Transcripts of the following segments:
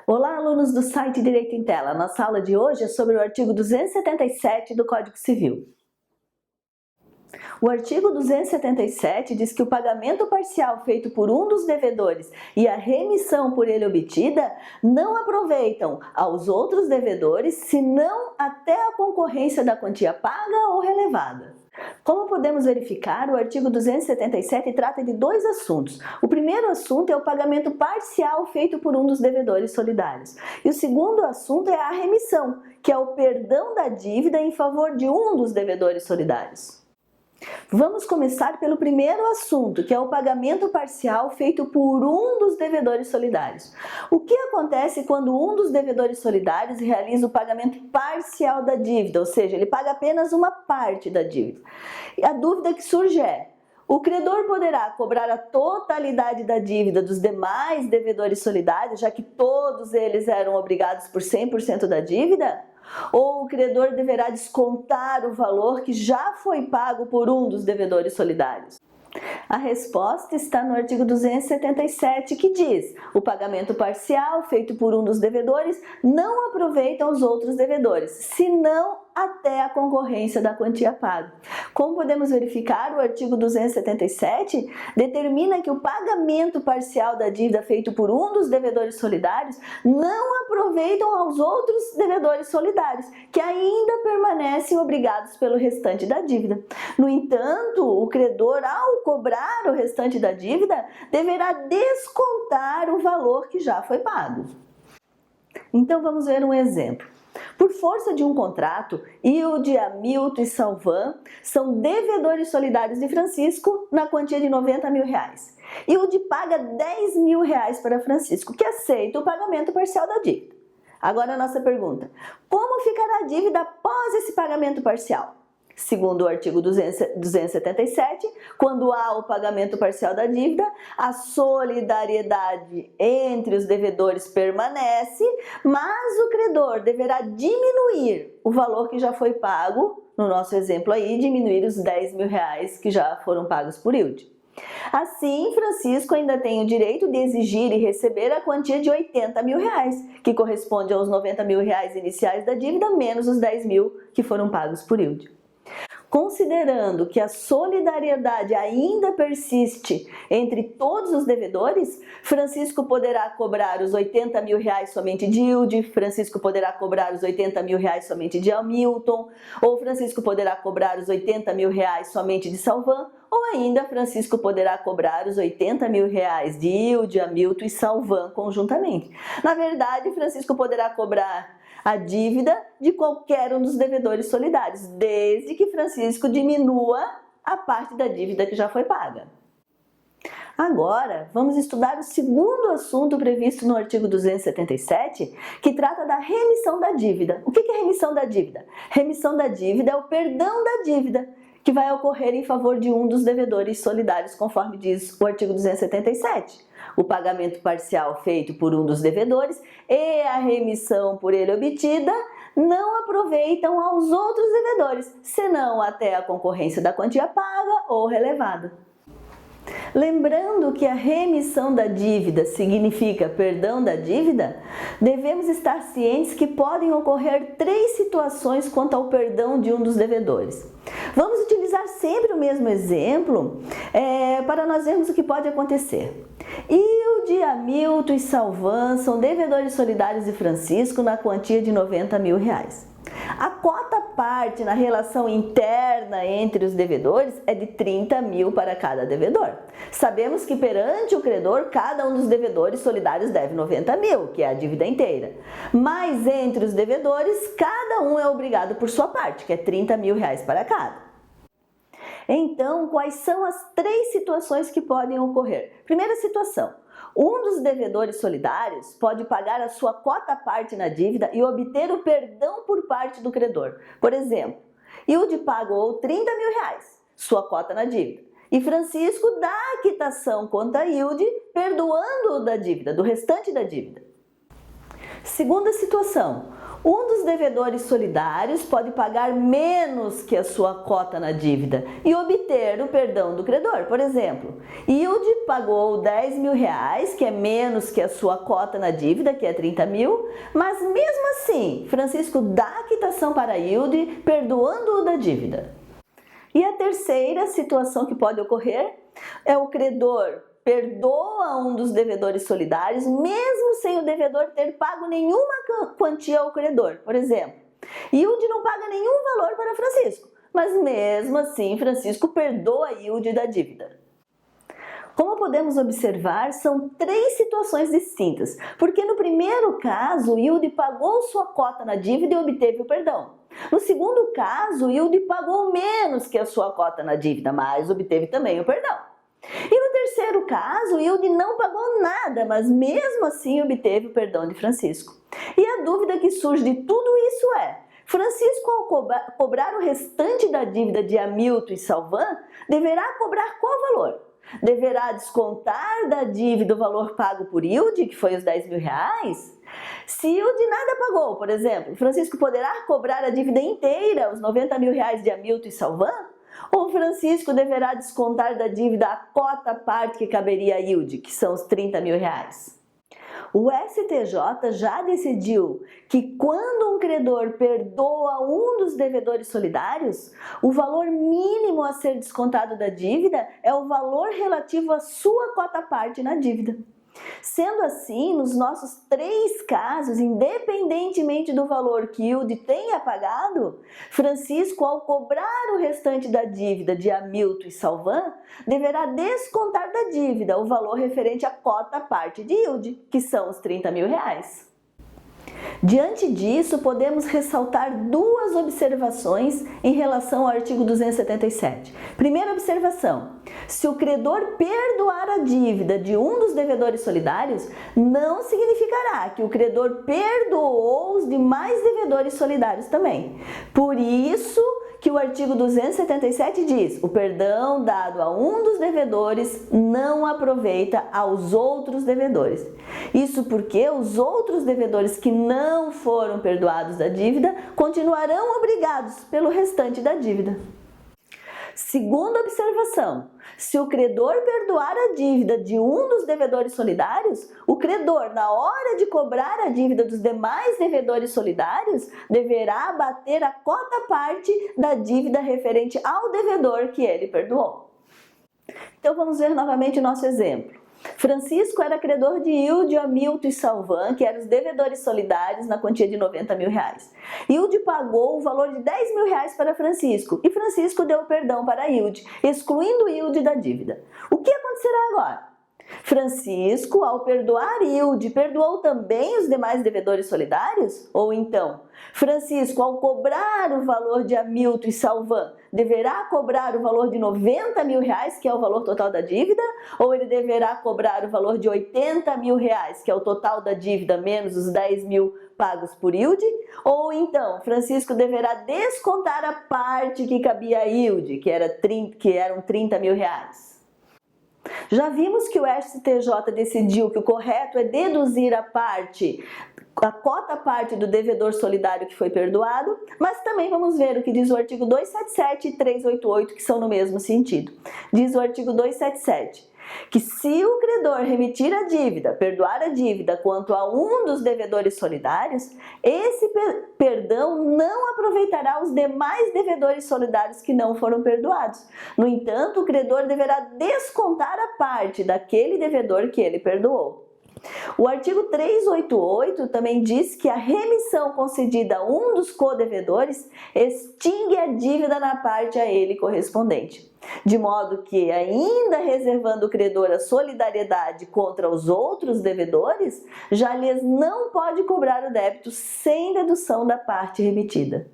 Olá, alunos do site Direito em Tela. Nossa aula de hoje é sobre o artigo 277 do Código Civil. O artigo 277 diz que o pagamento parcial feito por um dos devedores e a remissão por ele obtida não aproveitam aos outros devedores, senão até a concorrência da quantia paga ou relevada. Como podemos verificar, o artigo 277 trata de dois assuntos. O primeiro assunto é o pagamento parcial feito por um dos devedores solidários. E o segundo assunto é a remissão, que é o perdão da dívida em favor de um dos devedores solidários. Vamos começar pelo primeiro assunto, que é o pagamento parcial feito por um dos devedores solidários. O que acontece quando um dos devedores solidários realiza o pagamento parcial da dívida, ou seja, ele paga apenas uma parte da dívida? E a dúvida que surge é: o credor poderá cobrar a totalidade da dívida dos demais devedores solidários, já que todos eles eram obrigados por 100% da dívida? Ou o credor deverá descontar o valor que já foi pago por um dos devedores solidários? A resposta está no artigo 277, que diz: o pagamento parcial feito por um dos devedores não aproveita os outros devedores, senão até a concorrência da quantia paga. Como podemos verificar, o artigo 277 determina que o pagamento parcial da dívida feito por um dos devedores solidários não aproveitam aos outros devedores solidários, que ainda permanecem obrigados pelo restante da dívida. No entanto, o credor, ao cobrar o restante da dívida, deverá descontar o valor que já foi pago. Então vamos ver um exemplo. Por força de um contrato, Hilde, Hamilton e Salvan são devedores solidários de Francisco na quantia de R$90 mil. Hilde paga R$10 mil para Francisco, que aceita o pagamento parcial da dívida. Agora a nossa pergunta: como ficará a dívida após esse pagamento parcial? Segundo o artigo 277, quando há o pagamento parcial da dívida, a solidariedade entre os devedores permanece, mas o credor deverá diminuir o valor que já foi pago, no nosso exemplo aí, diminuir os R$10 mil que já foram pagos por Hilde. Assim, Francisco ainda tem o direito de exigir e receber a quantia de R$80 mil, que corresponde aos R$90 mil iniciais da dívida, menos os R$10 mil que foram pagos por Hilde. Considerando que a solidariedade ainda persiste entre todos os devedores, Francisco poderá cobrar os R$80 mil somente de Hilde, Francisco poderá cobrar os R$80 mil somente de Hamilton, ou Francisco poderá cobrar os R$80 mil somente de Salvan, ou ainda Francisco poderá cobrar os R$80 mil de Hilde, Hamilton e Salvan conjuntamente. Na verdade, Francisco poderá cobrar a dívida de qualquer um dos devedores solidários, desde que Francisco diminua a parte da dívida que já foi paga. Agora, vamos estudar o segundo assunto previsto no artigo 277, que trata da remissão da dívida. O que é remissão da dívida? Remissão da dívida é o perdão da dívida, que vai ocorrer em favor de um dos devedores solidários, conforme diz o artigo 277. O pagamento parcial feito por um dos devedores e a remissão por ele obtida não aproveitam aos outros devedores, senão até a concorrência da quantia paga ou relevada. Lembrando que a remissão da dívida significa perdão da dívida, devemos estar cientes que podem ocorrer três situações quanto ao perdão de um dos devedores. Vamos utilizar sempre o mesmo exemplo para nós vermos o que pode acontecer. Hilde, Hamilton e Salvan são devedores solidários de Francisco na quantia de R$90 mil. A cota parte na relação interna entre os devedores é de R$30 mil para cada devedor. Sabemos que perante o credor, cada um dos devedores solidários deve R$90 mil, que é a dívida inteira. Mas entre os devedores, cada um é obrigado por sua parte, que é R$30 mil para cada. Então, quais são as três situações que podem ocorrer? Primeira situação: um dos devedores solidários pode pagar a sua quota parte na dívida e obter o perdão por parte do credor. Por exemplo, Hilde pagou R$30 mil, sua cota na dívida, e Francisco dá a quitação contra Hilde, perdoando-o da dívida, do restante da dívida. Segunda situação: Um dos devedores solidários pode pagar menos que a sua cota na dívida e obter o perdão do credor. Por exemplo, Hilde pagou R$10.000, que é menos que a sua cota na dívida, que é 30 mil, mas mesmo assim, Francisco dá a quitação para Hilde, perdoando-o da dívida. E a terceira situação que pode ocorrer é o credor perdoa um dos devedores solidários, mesmo sem o devedor ter pago nenhuma quantia ao credor. Por exemplo, Hilde não paga nenhum valor para Francisco, mas mesmo assim Francisco perdoa Hilde da dívida. Como podemos observar, são três situações distintas, porque no primeiro caso, Hilde pagou sua cota na dívida e obteve o perdão. No segundo caso, Hilde pagou menos que a sua cota na dívida, mas obteve também o perdão. E no terceiro caso, Hilde não pagou nada, mas mesmo assim obteve o perdão de Francisco. E a dúvida que surge de tudo isso é: Francisco, ao cobrar o restante da dívida de Hamilton e Salvan, deverá cobrar qual valor? Deverá descontar da dívida o valor pago por Hilde, que foi os R$10.000? Se Hilde nada pagou, por exemplo, Francisco poderá cobrar a dívida inteira, os R$90.000 de Hamilton e Salvan? Ou Francisco deverá descontar da dívida a cota parte que caberia a Hilde, que são os R$30.000? O STJ já decidiu que quando um credor perdoa um dos devedores solidários, o valor mínimo a ser descontado da dívida é o valor relativo à sua cota parte na dívida. Sendo assim, nos nossos três casos, independentemente do valor que Hilde tenha pagado, Francisco, ao cobrar o restante da dívida de Hamilton e Salvan, deverá descontar da dívida o valor referente à cota parte de Hilde, que são os R$30.000. Diante disso, podemos ressaltar duas observações em relação ao artigo 277. Primeira observação: se o credor perdoar a dívida de um dos devedores solidários, não significará que o credor perdoou os demais devedores solidários também. Por isso que o artigo 277 diz: o perdão dado a um dos devedores não aproveita aos outros devedores. Isso porque os outros devedores que não foram perdoados da dívida continuarão obrigados pelo restante da dívida. Segunda observação: se o credor perdoar a dívida de um dos devedores solidários, o credor, na hora de cobrar a dívida dos demais devedores solidários, deverá abater a cota parte da dívida referente ao devedor que ele perdoou. Então vamos ver novamente o nosso exemplo. Francisco era credor de Hilde, Hamilton e Salvan, que eram os devedores solidários na quantia de R$90.000. Hilde pagou o valor de R$10.000 para Francisco e Francisco deu perdão para Hilde, excluindo Hilde da dívida. O que acontecerá agora? Francisco, ao perdoar Hilde, perdoou também os demais devedores solidários? Ou então, Francisco, ao cobrar o valor de Hamilton e Salvan, deverá cobrar o valor de R$90.000, que é o valor total da dívida? Ou ele deverá cobrar o valor de R$80.000, que é o total da dívida, menos os 10.000 pagos por Hilde? Ou então, Francisco deverá descontar a parte que cabia a Hilde, que eram R$30.000? Já vimos que o STJ decidiu que o correto é deduzir a cota parte do devedor solidário que foi perdoado, mas também vamos ver o que diz o artigo 277 e 388, que são no mesmo sentido. Diz o artigo 277 que se o credor remitir a dívida, perdoar a dívida quanto a um dos devedores solidários, esse perdão não aproveitará os demais devedores solidários que não foram perdoados. No entanto, o credor deverá descontar a parte daquele devedor que ele perdoou. O artigo 388 também diz que a remissão concedida a um dos codevedores extingue a dívida na parte a ele correspondente, de modo que, ainda reservando o credor a solidariedade contra os outros devedores, já lhes não pode cobrar o débito sem dedução da parte remitida.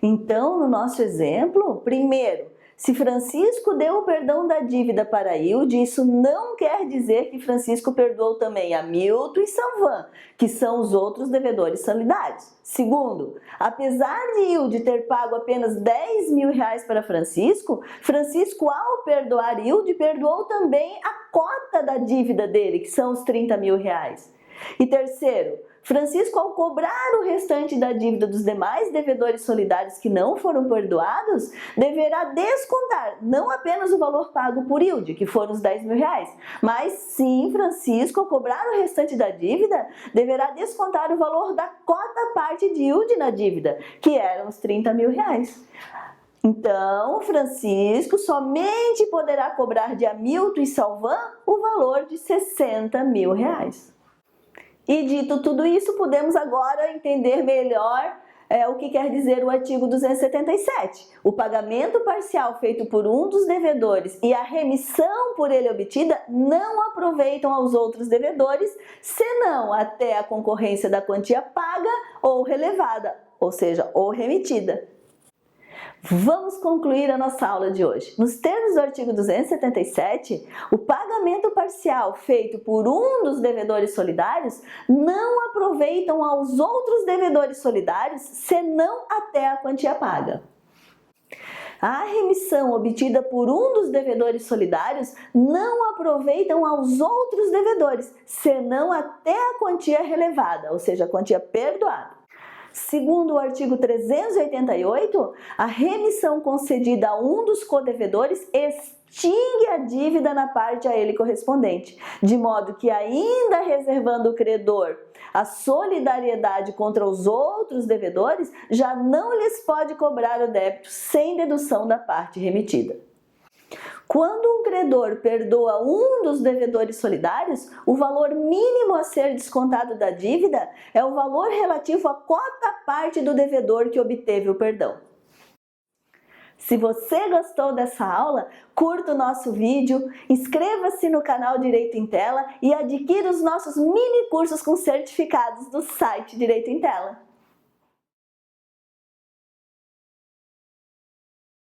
Então, no nosso exemplo, primeiro, se Francisco deu o perdão da dívida para Hilde, isso não quer dizer que Francisco perdoou também Hamilton e Salvan, que são os outros devedores solidários. Segundo, apesar de Hilde ter pago apenas R$10.000 para Francisco, Francisco, ao perdoar Hilde, perdoou também a cota da dívida dele, que são os R$30.000. E terceiro, Francisco, ao cobrar o restante da dívida dos demais devedores solidários que não foram perdoados, deverá descontar não apenas o valor pago por Hilde, que foram os R$10.000, mas sim, Francisco, ao cobrar o restante da dívida, deverá descontar o valor da cota parte de Hilde na dívida, que eram os R$30.000. Então, Francisco somente poderá cobrar de Hamilton e Salvan o valor de R$60.000. E dito tudo isso, podemos agora entender melhor o que quer dizer o artigo 277. O pagamento parcial feito por um dos devedores e a remissão por ele obtida não aproveitam aos outros devedores, senão até a concorrência da quantia paga ou relevada, ou seja, ou remitida. Vamos concluir a nossa aula de hoje. Nos termos do artigo 277, o pagamento parcial feito por um dos devedores solidários não aproveitam aos outros devedores solidários, senão até a quantia paga. A remissão obtida por um dos devedores solidários não aproveitam aos outros devedores, senão até a quantia relevada, ou seja, a quantia perdoada. Segundo o artigo 388, a remissão concedida a um dos codevedores extingue a dívida na parte a ele correspondente, de modo que, ainda reservando o credor a solidariedade contra os outros devedores, já não lhes pode cobrar o débito sem dedução da parte remitida. Quando um credor perdoa um dos devedores solidários, o valor mínimo a ser descontado da dívida é o valor relativo à cota parte do devedor que obteve o perdão. Se você gostou dessa aula, curta o nosso vídeo, inscreva-se no canal Direito em Tela e adquira os nossos mini cursos com certificados do site Direito em Tela.